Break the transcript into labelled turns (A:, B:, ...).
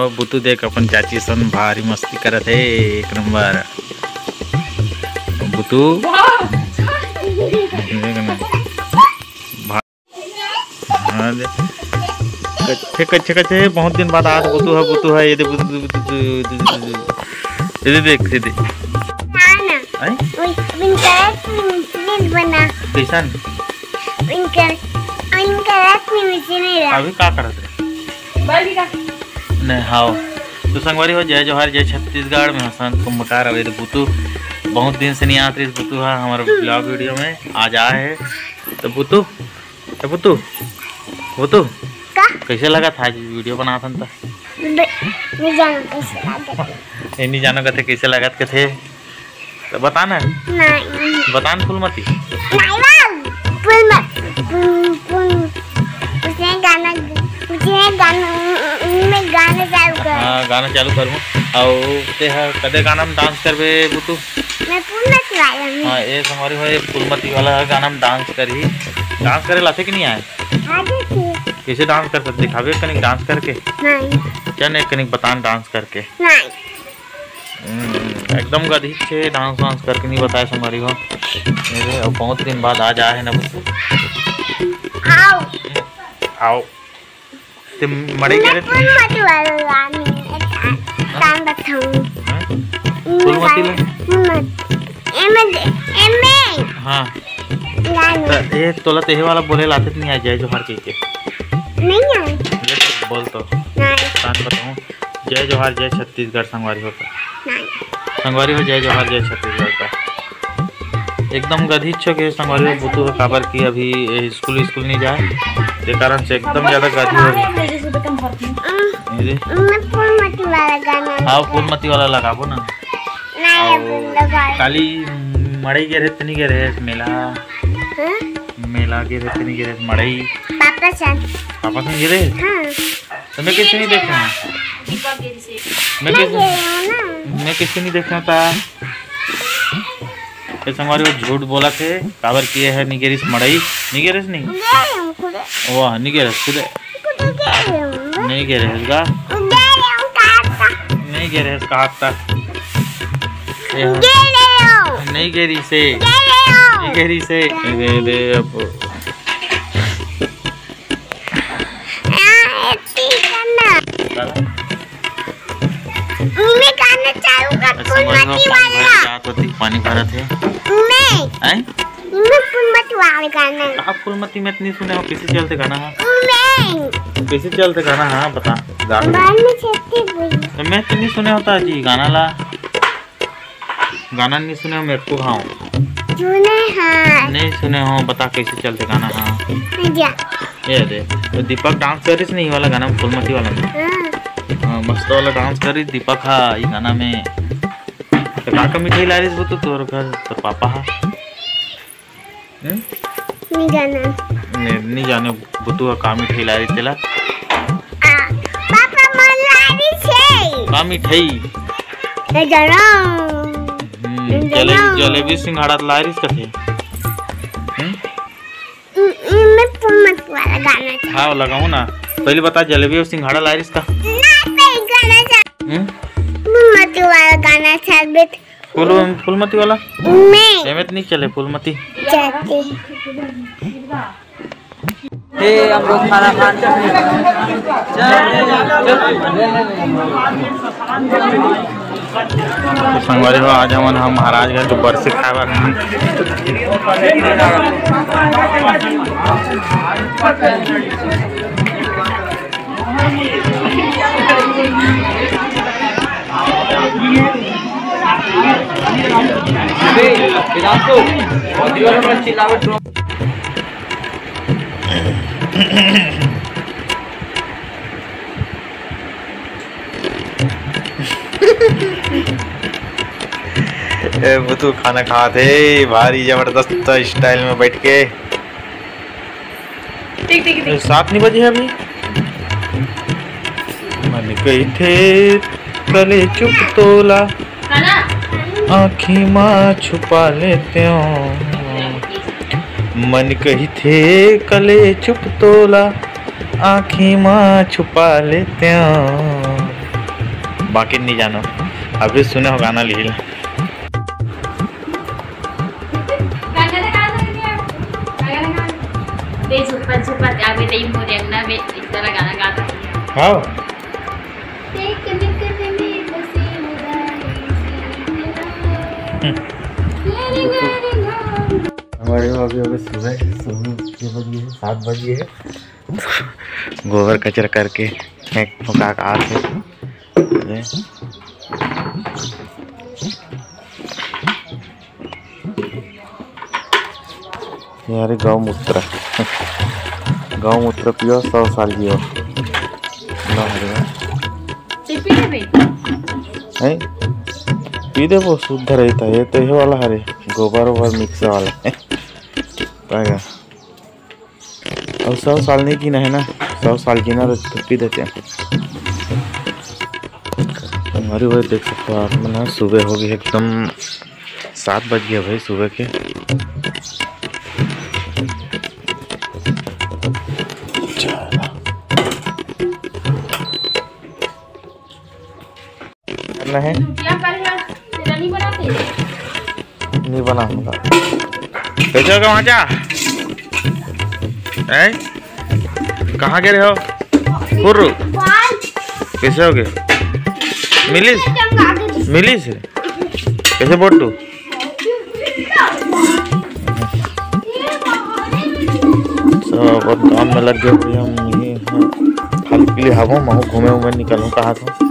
A: हो बुतू देख अपन चाची सन भारी मस्ती करत है एक नंबर बुतू कच्चे कच्चे बहुत दिन बाद आज बुतू है ये देख कैसन अभी का करत नहीं हाँ तो संगवारी हो जय जोहार जय छत्तीसगढ़ में हसन कुंभकार अवे बुतू बहुत दिन से नहीं आत रही बुतू है हमारे ब्लॉग वीडियो में आज आए है तो बुतू कैसे लगा था आज वीडियो बना था नहीं जानो कथे कैसे लगत के थे तो बताना बताना फूलमती गाना चालू करूँ कदे गाना में डांस करबे बुतू हाँ ये हमारी हो फूलमती वाला गाना में डांस करे लाते कि नहीं आए कैसे डांस कर सकते दिखावे कनिक डांस करके चल एक कनिक बतान डांस करके एकदम गधी से डांस करके नहीं बताया हमारी हो बहुत दिन बाद आज आए है ना बुतू आओ ते मड़े गए हाँ ये तोला तेहे वाला बोले लाते नहीं आ जाए जोहार के नहीं आए बोल तो बताऊँ जय जोहार जय छत्तीसगढ़ संगवारी होता संगवारी हो जय जोहार जय छत्तीसगढ़ का एकदम गधी के संगवारी हो बुतू है काबर की अभी स्कूल नहीं जाए के कारण से एकदम ज्यादा गधी हो हाँ फूलमती वाला लगाबो ना काली मड़ई गे रहे नहीं गे रहे मेला गे रहे नहीं गे रहे मड़ई पापा संग गे रहे तो मैं कैसे नहीं देख रहा मैं किससे नहीं देख रहा था संगवारी वो झूठ बोला थे काबर किए है निगेरिस मड़ई निगेरिस नहीं वाह निगेरिस खुदे नहीं गे रहे का नहीं गे रहे कहा तक नहीं गेरी से दे अब पानी भरा थे फूलमती में इतनी सुने हो कैसे चलते गाना हाँ बता तो मैं तो नहीं सुने होता जी गाना नहीं सुने हो मेरे को हाँ नहीं सुने हो बता कैसे चलते गाना हाँ ये दे तो दीपक डांस करिस नहीं वाला गाना में फूलमती वाला में हाँ मस्त वाला डांस करी दीपक हाँ ये गाना में तो का मिठाई ला रही तो तोर घर तो पापा हाँ नहीं जाने बुतू का मिठाई ला रही तेला का मिठाई जलेबी सिंघाड़ा ला रही कथे हाँ लगाऊ ना पहले बता जलेबी और सिंघाड़ा ला रही का फूलमती वाला एमें नहीं चले फूलमती हम लोग खाना संगवारी हो आज हम महाराजगंज के बरसी खावा बुतू खाना खाते भारी जबरदस्त स्टाइल में बैठ के ठीक 7 नहीं बजे अभी मन गई थे कले चुप तोला आँखी माँ छुपा लेते हो मन कही थे कले चुप तोला आँखी माँ छुपा लेते हो बाकी नहीं जानो अभी सुने हो गाना लिहिल हाँ हमारे अभी सुबह 7 बजे है गोबर कचरा करके आ यार गौमूत्र पियो 100 साल जियो पी दे वो शुद्ध रहता है। ये तो ये वाला हरे गोबर वोबर मिक्स वाला पाएगा और 100 साल नहीं की है ना 100 साल की ना तो पी देते हैं। हमारी वही देख सकते हो आप ना सुबह हो गई एकदम 7 बज गया भाई सुबह के। करना है नहीं बनाऊंगा कैसे होगा वहाँ जा कहाँ गए हो कुर्रू कैसे हो गए मिली से कैसे बोटू सब बहुत काम में लग गए हम खाली पीले हवा मैं घूमे निकलूँ कहाँ से